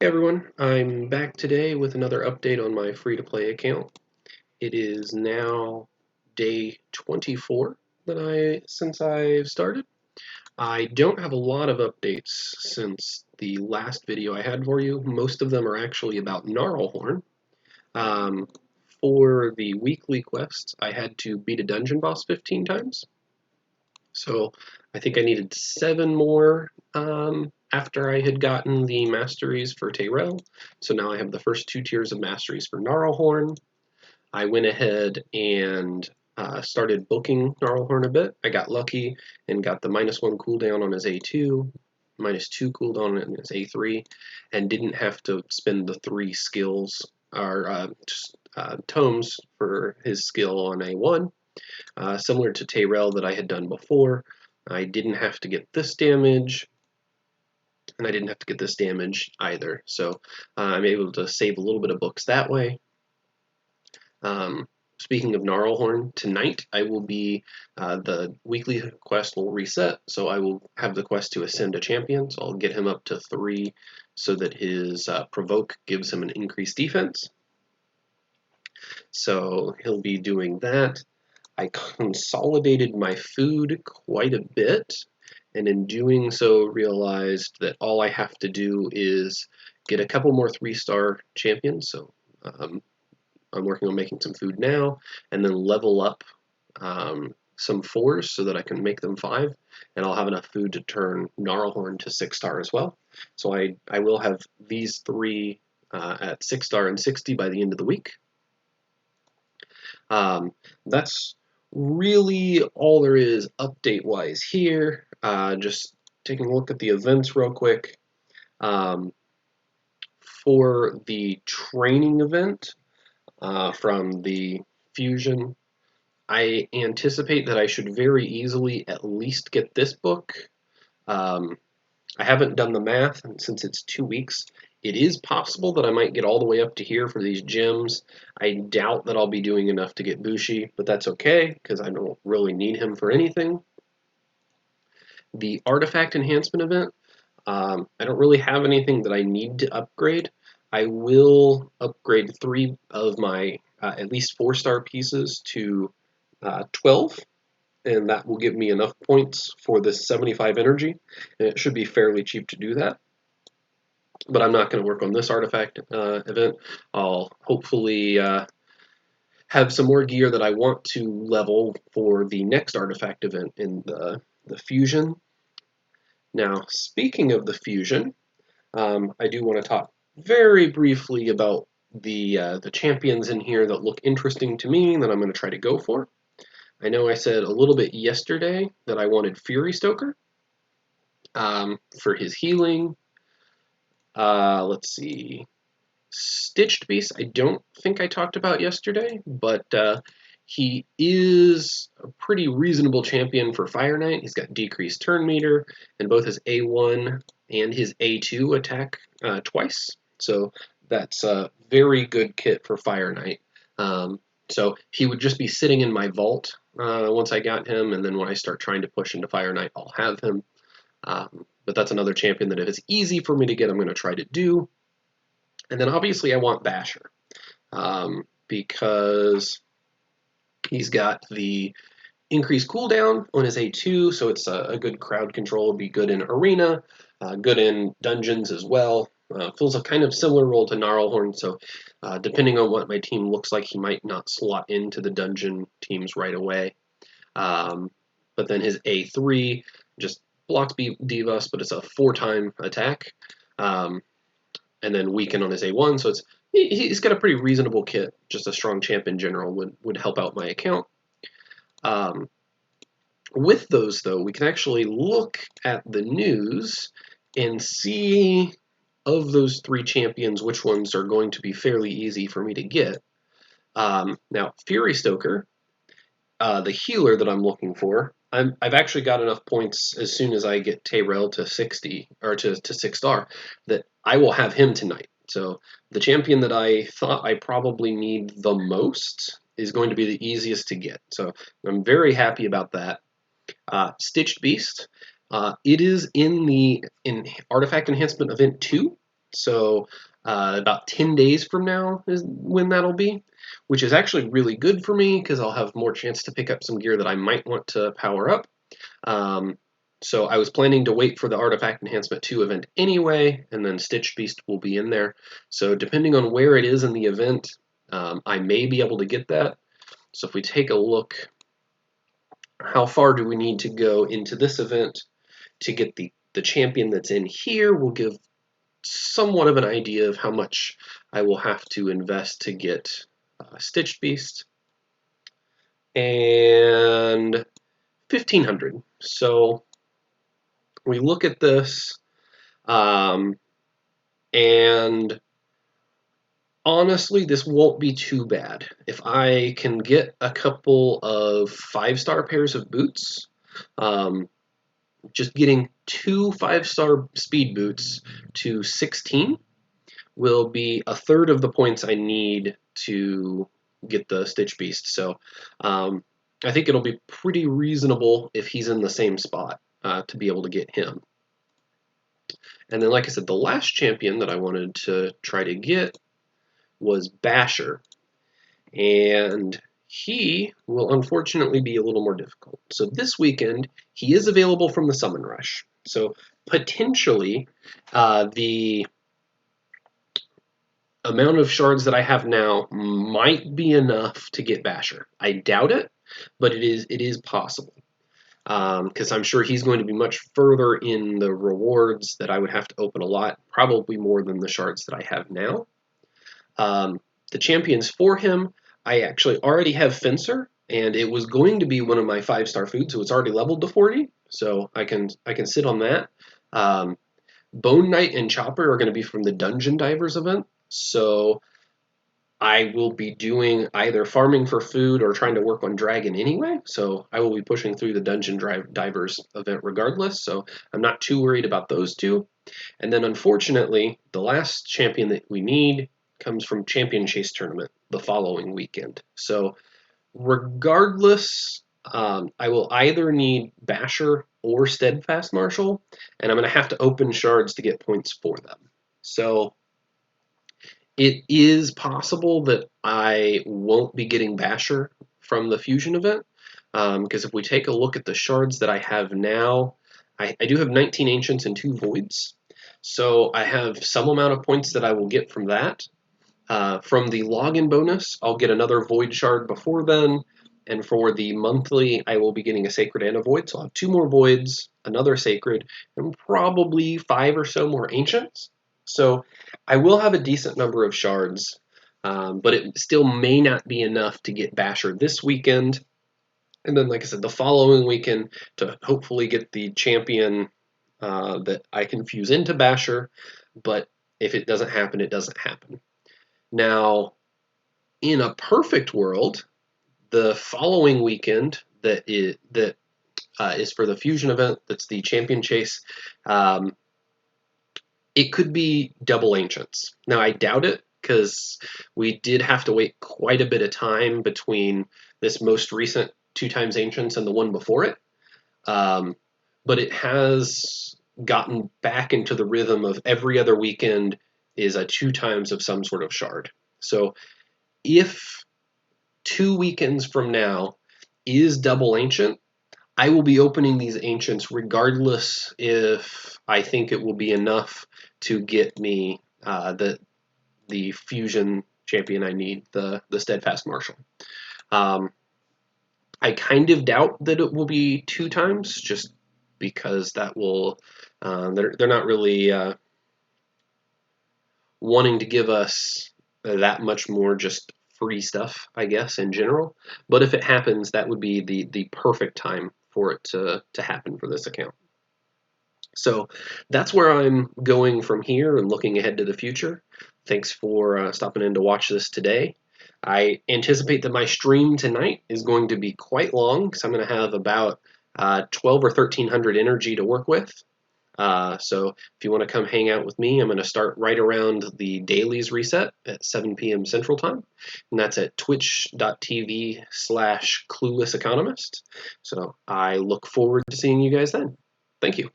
Hey everyone, I'm back today with another update on my free-to-play account. It is now day 24 since I've started. I don't have a lot of updates since the last video I had for you. Most of them are actually about Gnarlhorn. Um, for the weekly quests, I had to beat a dungeon boss 15 times. So I think I needed 7 more after I had gotten the masteries for Tayrell. So now I have the first 2 tiers of masteries for Gnarlhorn. I went ahead and started booking Gnarlhorn a bit. I got lucky and got the -1 cooldown on his A2, -2 cooldown on his A3, and didn't have to spend the 3 skills or tomes for his skill on A1. Similar to Tayrell that I had done before, I didn't have to get this damage, and I didn't have to get this damage either. So I'm able to save a little bit of books that way. Um, Speaking of Gnarlhorn, tonight I will be, the weekly quest will reset, so I will have the quest to ascend a champion, so I'll get him up to 3 so that his provoke gives him an increased defense. So he'll be doing that. I consolidated my food quite a bit, and in doing so realized that all I have to do is get a couple more 3-star champions. So I'm working on making some food now, and then level up some 4s so that I can make them 5, and I'll have enough food to turn Gnarlhorn to 6-star as well. So I will have these 3 at 6-star and 60 by the end of the week. That's really all there is update-wise here. Just taking a look at the events real quick. Um, for the training event from the Fusion, I anticipate that I should very easily at least get this book. Um, I haven't done the math, and since it's 2 weeks, it is possible that I might get all the way up to here for these gems. I doubt that I'll be doing enough to get Bushi, but that's okay, because I don't really need him for anything. The artifact enhancement event, I don't really have anything that I need to upgrade. I will upgrade 3 of my at least 4-star pieces to 12, and that will give me enough points for this 75 energy, and it should be fairly cheap to do that. But I'm not going to work on this artifact event. I'll hopefully have some more gear that I want to level for the next artifact event in the fusion. Now, speaking of the fusion, I do want to talk very briefly about the champions in here that look interesting to me that I'm going to try to go for. I know I said a little bit yesterday that I wanted Fury Stoker for his healing. Let's see. Stitched Beast, I don't think I talked about yesterday, but he is a pretty reasonable champion for Fire Knight. He's got decreased turn meter, and both his A1 and his A2 attack twice. So that's a very good kit for Fire Knight. So he would just be sitting in my vault once I got him, and then when I start trying to push into Fire Knight, I'll have him. But that's another champion that if it's easy for me to get, I'm going to try to do. And then obviously I want Basher because he's got the increased cooldown on his A2, so it's a good crowd control. It'd be good in arena, good in dungeons as well. Fills a kind of similar role to Gnarlhorn, so depending on what my team looks like, he might not slot into the dungeon teams right away. But then his A3 just blocks Divas, but it's a 4-time attack. And then weaken on his A1, so he's got a pretty reasonable kit. Just a strong champ in general would help out my account. With those, though, we can actually look at the news and see of those 3 champions which ones are going to be fairly easy for me to get. Now, Fury Stoker, the healer that I'm looking for, I've actually got enough points as soon as I get Tayrell to 60 or to 6-star that I will have him tonight. So the champion that I thought I probably need the most is going to be the easiest to get. So I'm very happy about that. Stitched Beast, it is in Artifact Enhancement Event 2. So about 10 days from now is when that'll be, which is actually really good for me because I'll have more chance to pick up some gear that I might want to power up. So I was planning to wait for the Artifact Enhancement 2 event anyway, and then Stitched Beast will be in there. So depending on where it is in the event, I may be able to get that. So if we take a look, how far do we need to go into this event to get the champion that's in here will give somewhat of an idea of how much I will have to invest to get Stitched Beast. And 1500. So we look at this, and honestly, this won't be too bad. If I can get a couple of 5-star pairs of boots, just getting 2 5-star speed boots to 16 will be a third of the points I need to get the Stitch Beast. So I think it'll be pretty reasonable if he's in the same spot to be able to get him. And then, like I said, the last champion that I wanted to try to get was Basher. And he will unfortunately be a little more difficult. So this weekend, he is available from the Summon Rush. So potentially, the amount of shards that I have now might be enough to get Basher. I doubt it, but it is possible. Because I'm sure he's going to be much further in the rewards that I would have to open a lot, probably more than the shards that I have now. The champions for him, I actually already have Fencer, and it was going to be one of my 5-star foods, so it's already leveled to 40, so I can sit on that. Bone Knight and Chopper are going to be from the Dungeon Divers event, so I will be doing either farming for food or trying to work on Dragon anyway, so I will be pushing through the Dungeon Divers event regardless, so I'm not too worried about those two. And then unfortunately, the last champion that we need comes from Champion Chase Tournament the following weekend. So regardless, I will either need Basher or Steadfast Marshal, and I'm going to have to open shards to get points for them. So it is possible that I won't be getting Basher from the Fusion event, because if we take a look at the shards that I have now, I do have 19 Ancients and 2 Voids, so I have some amount of points that I will get from that. From the login bonus, I'll get another Void shard before then, and for the monthly, I will be getting a Sacred and a Void, so I'll have 2 more Voids, another Sacred, and probably 5 or so more Ancients. So I will have a decent number of shards, but it still may not be enough to get Basher this weekend. And then, like I said, the following weekend to hopefully get the champion that I can fuse into Basher. But if it doesn't happen, it doesn't happen. Now, in a perfect world, the following weekend that is for the fusion event, that's the champion chase, it could be double ancients. Now, I doubt it because we did have to wait quite a bit of time between this most recent 2 times ancients and the one before it. But it has gotten back into the rhythm of every other weekend is a 2 times of some sort of shard. So if 2 weekends from now is double ancient, I will be opening these ancients regardless if I think it will be enough to get me the fusion champion I need, the Steadfast Marshal. I kind of doubt that it will be 2 times, just because that will they're not really wanting to give us that much more just free stuff, I guess, in general. But if it happens, that would be the perfect time for it to happen for this account. So that's where I'm going from here and looking ahead to the future. Thanks for stopping in to watch this today. I anticipate that my stream tonight is going to be quite long because I'm going to have about 12 or 1300 energy to work with. So if you want to come hang out with me, I'm going to start right around the dailies reset at 7 p.m. Central Time, and that's at twitch.tv/cluelesseconomist. So I look forward to seeing you guys then. Thank you.